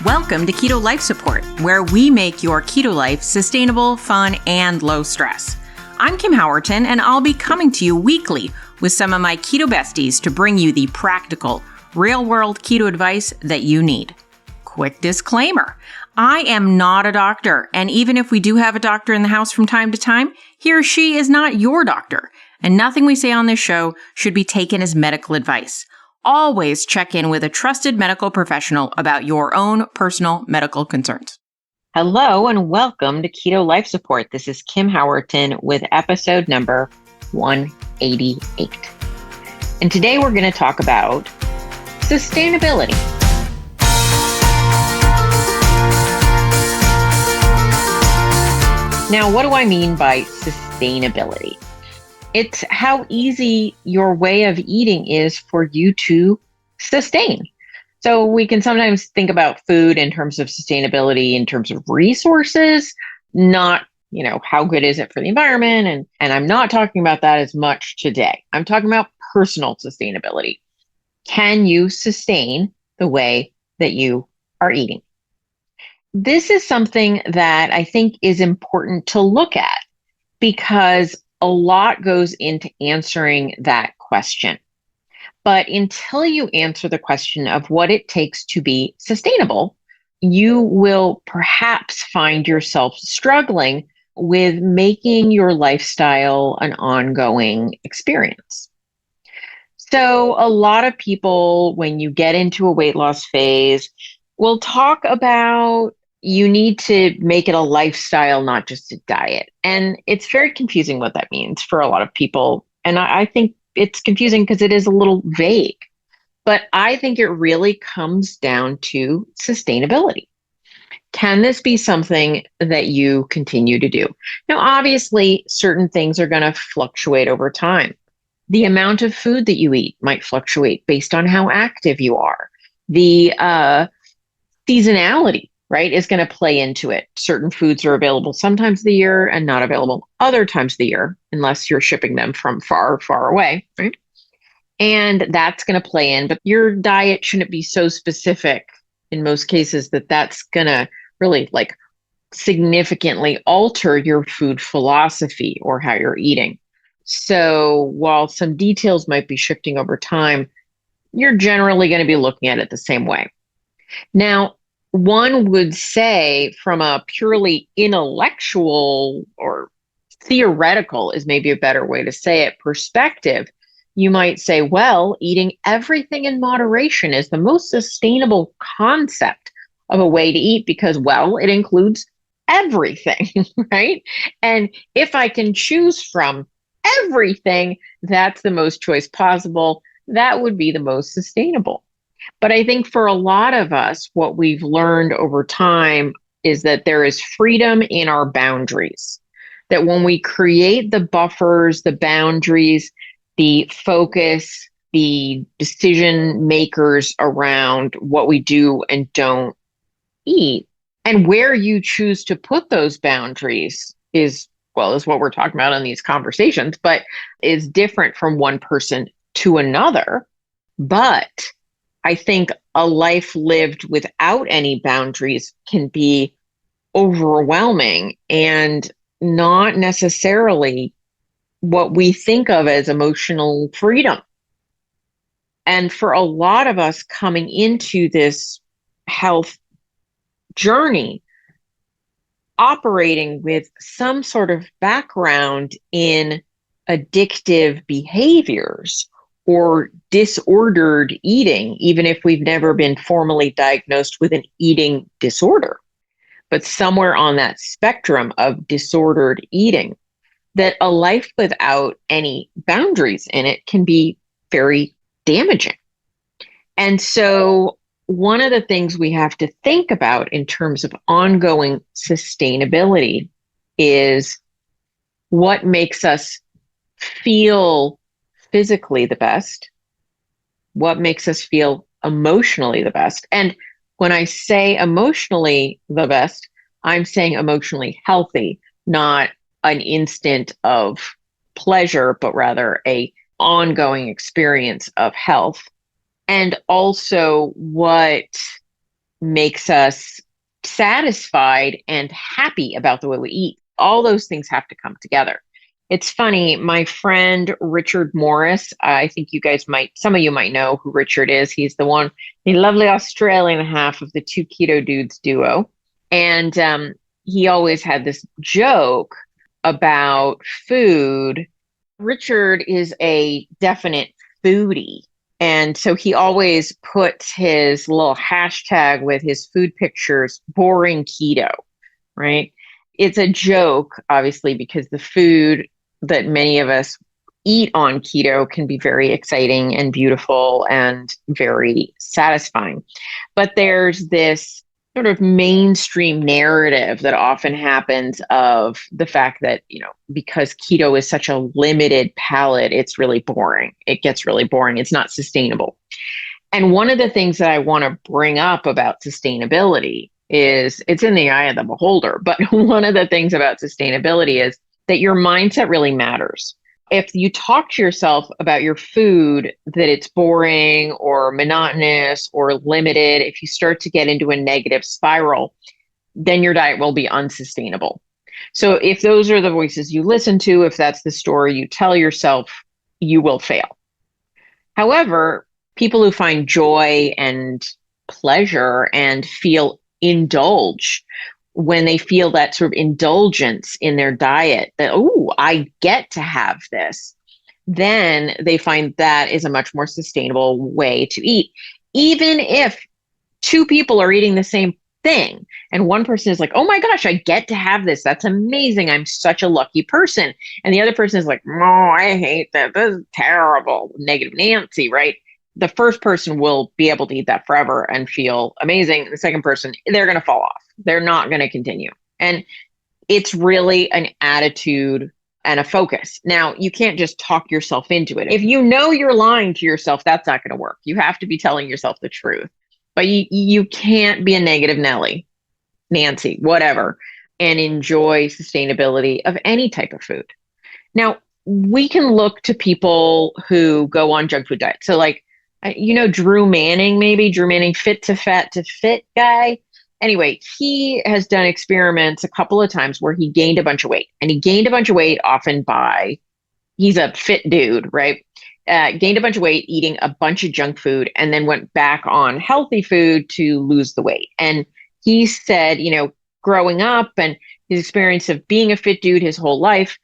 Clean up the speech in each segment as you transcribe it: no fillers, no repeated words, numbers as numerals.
Welcome to Keto Life Support, where we make your keto life sustainable, fun, and low stress. I'm Kim Howerton, and I'll be coming to you weekly with some of my keto besties to bring you the practical, real-world keto advice that you need. Quick disclaimer, I am not a doctor, and even if we do have a doctor in the house from time to time, he or she is not your doctor, and nothing we say on this show should be taken as medical advice. Always check in with a trusted medical professional about your own personal medical concerns. Hello and welcome to Keto Life Support. This is Kim Howerton with episode number 188. And today we're going to talk about sustainability. Now, what do I mean by sustainability? It's how easy your way of eating is for you to sustain. So we can sometimes think about food in terms of sustainability, in terms of resources, not, how good is it for the environment? And I'm not talking about that as much today. I'm talking about personal sustainability. Can you sustain the way that you are eating? This is something that I think is important to look at because a lot goes into answering that question. But until you answer the question of what it takes to be sustainable, you will perhaps find yourself struggling with making your lifestyle an ongoing experience. So a lot of people, when you get into a weight loss phase, will talk about you need to make it a lifestyle, not just a diet. And it's very confusing what that means for a lot of people. And I think it's confusing because it is a little vague. But I think it really comes down to sustainability. Can this be something that you continue to do? Now, obviously, certain things are going to fluctuate over time. The amount of food that you eat might fluctuate based on how active you are. The seasonality, right, is going to play into it. Certain foods are available sometimes of the year and not available other times of the year, unless you're shipping them from far, far away, right? And that's going to play in, but your diet shouldn't be so specific in most cases that that's going to really significantly alter your food philosophy or how you're eating. So while some details might be shifting over time, you're generally going to be looking at it the same way. Now, one would say from a purely intellectual or theoretical is maybe a better way to say it perspective, you might say, well, eating everything in moderation is the most sustainable concept of a way to eat because, well, it includes everything, right? And if I can choose from everything, that's the most choice possible. That would be the most sustainable. But I think for a lot of us, what we've learned over time is that there is freedom in our boundaries. That when we create the buffers, the boundaries, the focus, the decision makers around what we do and don't eat, and where you choose to put those boundaries is what we're talking about in these conversations, but is different from one person to another. But I think a life lived without any boundaries can be overwhelming and not necessarily what we think of as emotional freedom. And for a lot of us coming into this health journey, operating with some sort of background in addictive behaviors or disordered eating, even if we've never been formally diagnosed with an eating disorder, but somewhere on that spectrum of disordered eating, that a life without any boundaries in it can be very damaging. And so one of the things we have to think about in terms of ongoing sustainability is what makes us feel physically the best, what makes us feel emotionally the best. And when I say emotionally the best, I'm saying emotionally healthy, not an instant of pleasure, but rather a ongoing experience of health. And also what makes us satisfied and happy about the way we eat. All those things have to come together. It's funny, my friend Richard Morris, I think some of you might know who Richard is. He's the lovely Australian half of the Two Keto Dudes duo. And he always had this joke about food. Richard is a definite foodie. And so he always puts his little hashtag with his food pictures, boring keto, right? It's a joke, obviously, because the food that many of us eat on keto can be very exciting and beautiful and very satisfying. But there's this sort of mainstream narrative that often happens of the fact that, because keto is such a limited palette, it's really boring. It gets really boring. It's not sustainable. And one of the things that I want to bring up about sustainability is it's in the eye of the beholder. But one of the things about sustainability is that your mindset really matters. If you talk to yourself about your food, that it's boring or monotonous or limited, if you start to get into a negative spiral, then your diet will be unsustainable. So if those are the voices you listen to, if that's the story you tell yourself, you will fail. However, people who find joy and pleasure and feel indulged, when they feel that sort of indulgence in their diet, that, oh, I get to have this, then they find that is a much more sustainable way to eat. Even if two people are eating the same thing and one person is like, oh my gosh, I get to have this. That's amazing. I'm such a lucky person. And the other person is like, oh, I hate that. This is terrible. Negative Nancy, right? The first person will be able to eat that forever and feel amazing. The second person, they're going to fall off. They're not going to continue. And it's really an attitude and a focus. Now, you can't just talk yourself into it. If you know you're lying to yourself, that's not going to work. You have to be telling yourself the truth. But you can't be a negative Nelly, Nancy, whatever, and enjoy sustainability of any type of food. Now, we can look to people who go on junk food diets. So like, Drew Manning, Fit to Fat to Fit guy. Anyway, he has done experiments a couple of times where he gained a bunch of weight, and he gained a bunch of weight often he's a fit dude, right? Gained a bunch of weight eating a bunch of junk food and then went back on healthy food to lose the weight. And he said, growing up and his experience of being a fit dude his whole life,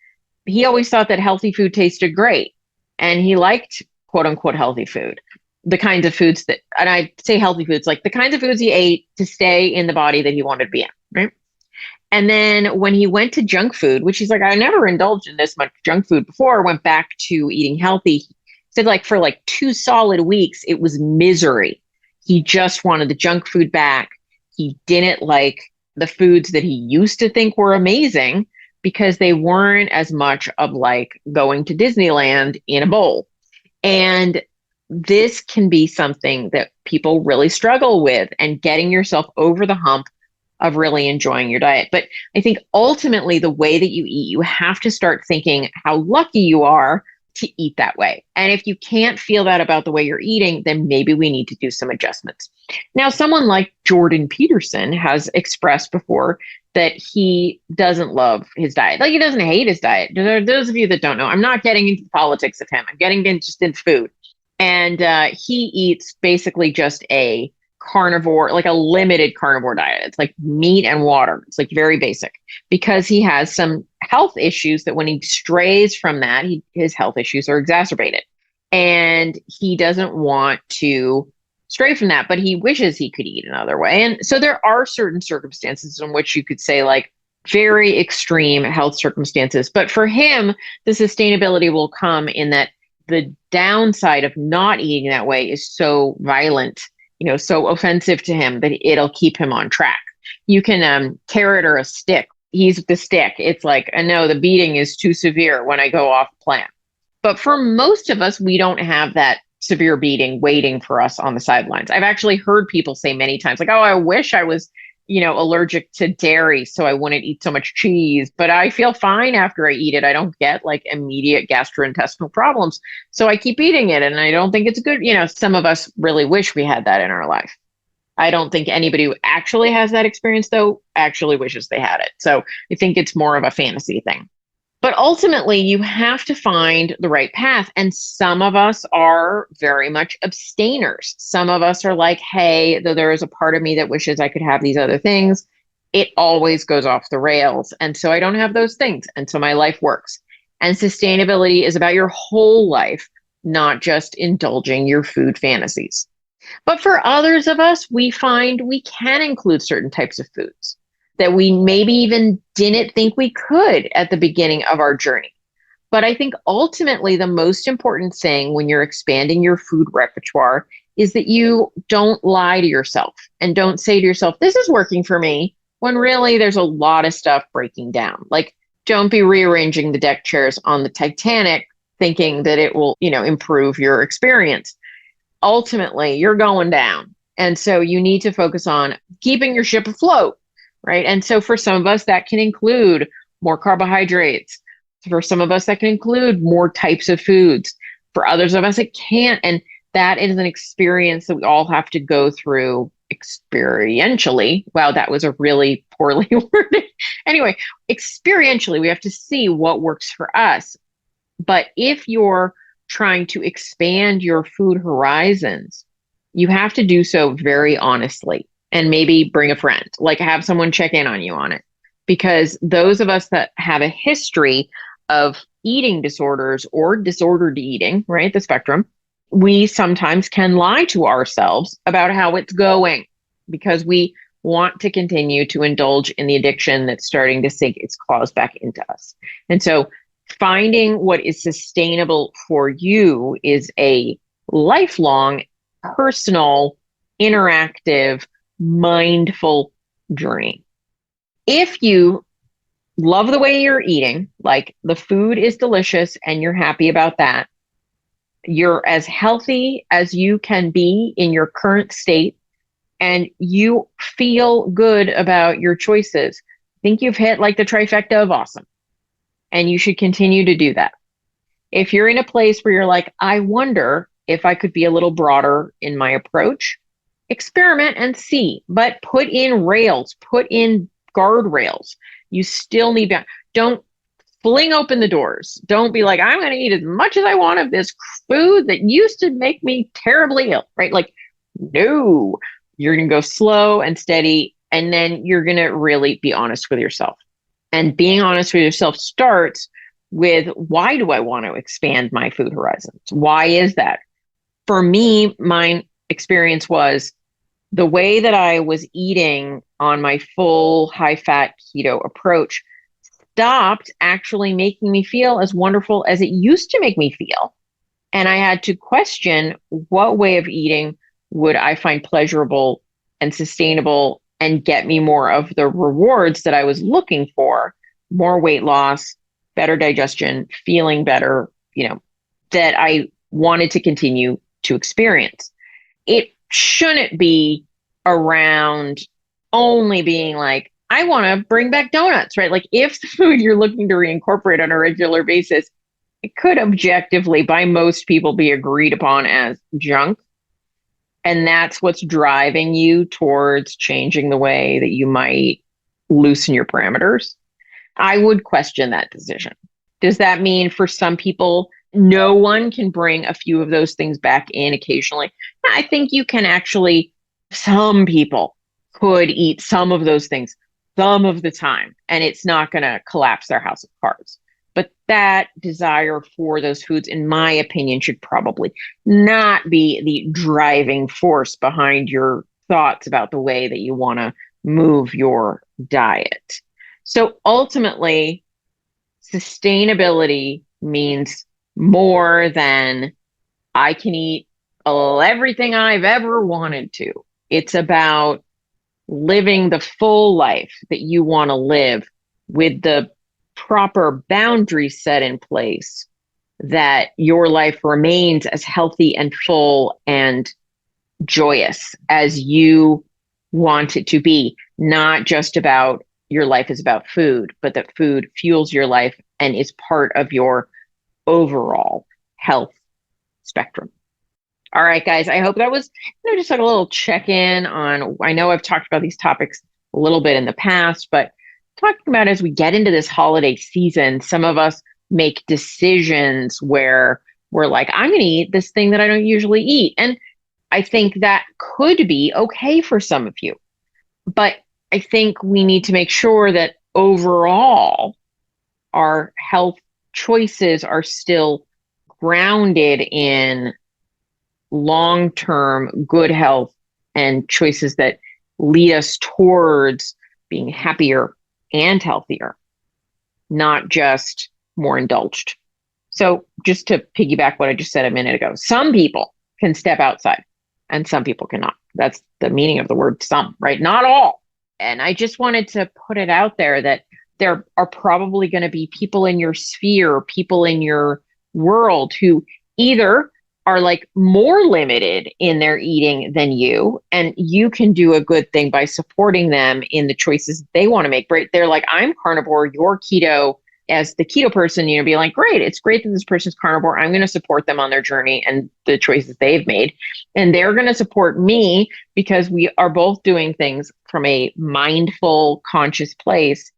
he always thought that healthy food tasted great. And he liked quote unquote healthy food. The kinds of foods and I say healthy foods, like the kinds of foods he ate to stay in the body that he wanted to be in, right? And then when he went to junk food, which he's like, I never indulged in this much junk food before, went back to eating healthy, he said like for like 2 solid weeks, it was misery. He just wanted the junk food back. He didn't like the foods that he used to think were amazing because they weren't as much of like going to Disneyland in a bowl. And this can be something that people really struggle with, and getting yourself over the hump of really enjoying your diet. But I think ultimately the way that you eat, you have to start thinking how lucky you are to eat that way. And if you can't feel that about the way you're eating, then maybe we need to do some adjustments. Now, someone like Jordan Peterson has expressed before that he doesn't love his diet. Like, he doesn't hate his diet. Those of you that don't know, I'm not getting into the politics of him. I'm getting just into food. And he eats basically just a carnivore, like a limited carnivore diet. It's like meat and water. It's like very basic, because he has some health issues that when he strays from that, his health issues are exacerbated. And he doesn't want to stray from that, but he wishes he could eat another way. And so there are certain circumstances in which you could say like very extreme health circumstances. But for him, the sustainability will come in that the downside of not eating that way is so violent, so offensive to him that it'll keep him on track. You can carrot or a stick. He's the stick. It's like, I know the beating is too severe when I go off plan. But for most of us, we don't have that severe beating waiting for us on the sidelines. I've actually heard people say many times, like, oh, I wish I was, allergic to dairy so I wouldn't eat so much cheese, but I feel fine after I eat it. I don't get like immediate gastrointestinal problems. So I keep eating it and I don't think it's good. Some of us really wish we had that in our life. I don't think anybody who actually has that experience, though, actually wishes they had it. So I think it's more of a fantasy thing. But ultimately, you have to find the right path. And some of us are very much abstainers. Some of us are like, hey, though there is a part of me that wishes I could have these other things, it always goes off the rails. And so I don't have those things. And so my life works. And sustainability is about your whole life, not just indulging your food fantasies. But for others of us, we find we can include certain types of foods that we maybe even didn't think we could at the beginning of our journey. But I think ultimately the most important thing when you're expanding your food repertoire is that you don't lie to yourself and don't say to yourself, this is working for me, when really there's a lot of stuff breaking down. Like, don't be rearranging the deck chairs on the Titanic thinking that it will, improve your experience. Ultimately, you're going down. And so you need to focus on keeping your ship afloat, right? And so for some of us, that can include more carbohydrates. For some of us, that can include more types of foods. For others of us, it can't. And that is an experience that we all have to go through experientially. Wow, that was a really poorly worded. Anyway, experientially, we have to see what works for us. But if you're trying to expand your food horizons, you have to do so very honestly and maybe bring a friend, like have someone check in on you on it. Because those of us that have a history of eating disorders or disordered eating, right, the spectrum, we sometimes can lie to ourselves about how it's going because we want to continue to indulge in the addiction that's starting to sink its claws back into us. And so finding what is sustainable for you is a lifelong, personal, interactive, mindful journey. If you love the way you're eating, like the food is delicious and you're happy about that, you're as healthy as you can be in your current state, and you feel good about your choices, I think you've hit like the trifecta of awesome. And you should continue to do that. If you're in a place where you're like, I wonder if I could be a little broader in my approach, experiment and see, but put in rails, put in guardrails. You still need to, don't fling open the doors. Don't be like, I'm going to eat as much as I want of this food that used to make me terribly ill, right? Like, no, you're going to go slow and steady, and then you're going to really be honest with yourself. And being honest with yourself starts with, why do I want to expand my food horizons? Why is that? For me, my experience was the way that I was eating on my full high-fat keto approach stopped actually making me feel as wonderful as it used to make me feel. And I had to question, what way of eating would I find pleasurable and sustainable and get me more of the rewards that I was looking for, more weight loss, better digestion, feeling better, that I wanted to continue to experience. It shouldn't be around only being like, I want to bring back donuts, right? Like, if the food you're looking to reincorporate on a regular basis, it could objectively by most people be agreed upon as junk. And that's what's driving you towards changing the way that you might loosen your parameters. I would question that decision. Does that mean for some people, no one can bring a few of those things back in occasionally? I think you can actually, some people could eat some of those things some of the time, and it's not going to collapse their house of cards. But that desire for those foods, in my opinion, should probably not be the driving force behind your thoughts about the way that you want to move your diet. So ultimately, sustainability means more than I can eat everything I've ever wanted to. It's about living the full life that you want to live with the proper boundaries set in place, that your life remains as healthy and full and joyous as you want it to be. Not just about your life is about food, but that food fuels your life and is part of your overall health spectrum. All right, guys. I hope that was just like a little check-in on. I know I've talked about these topics a little bit in the past, but talking about as we get into this holiday season, some of us make decisions where we're like, I'm going to eat this thing that I don't usually eat. And I think that could be okay for some of you. But I think we need to make sure that overall our health choices are still grounded in long-term good health and choices that lead us towards being happier and healthier, not just more indulged. So just to piggyback what I just said a minute ago, some people can step outside and some people cannot. That's the meaning of the word some, right? Not all. And I just wanted to put it out there that there are probably going to be people in your sphere, people in your world who either are like more limited in their eating than you, and you can do a good thing by supporting them in the choices they want to make. Right? They're like, I'm carnivore, you're keto. As the keto person, be like, great, it's great that this person's carnivore. I'm going to support them on their journey and the choices they've made. And they're going to support me because we are both doing things from a mindful, conscious place.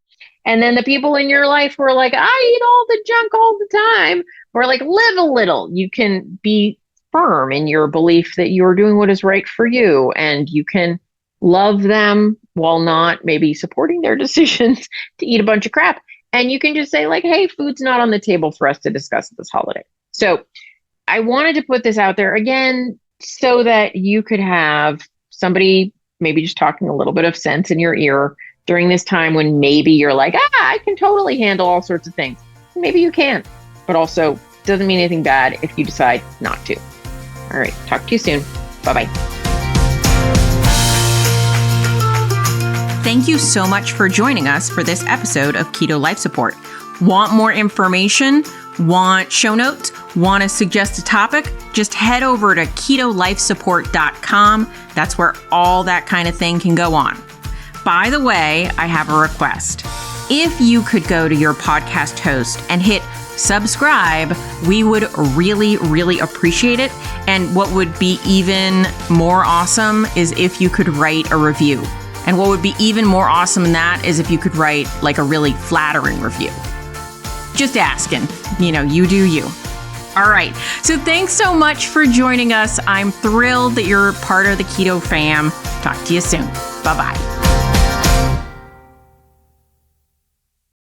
And then the people in your life who are like, I eat all the junk all the time, or like, live a little. You can be firm in your belief that you're doing what is right for you, and you can love them while not maybe supporting their decisions to eat a bunch of crap. And you can just say like, hey, food's not on the table for us to discuss this holiday. So I wanted to put this out there again so that you could have somebody maybe just talking a little bit of sense in your ear during this time when maybe you're like, I can totally handle all sorts of things. Maybe you can, but also doesn't mean anything bad if you decide not to. All right, talk to you soon. Bye-bye. Thank you so much for joining us for this episode of Keto Life Support. Want more information? Want show notes? Want to suggest a topic? Just head over to ketolifesupport.com. That's where all that kind of thing can go on. By the way, I have a request. If you could go to your podcast host and hit subscribe, we would really, really appreciate it. And what would be even more awesome is if you could write a review. And what would be even more awesome than that is if you could write like a really flattering review. Just asking, you do you. All right. So thanks so much for joining us. I'm thrilled that you're part of the Keto fam. Talk to you soon. Bye-bye.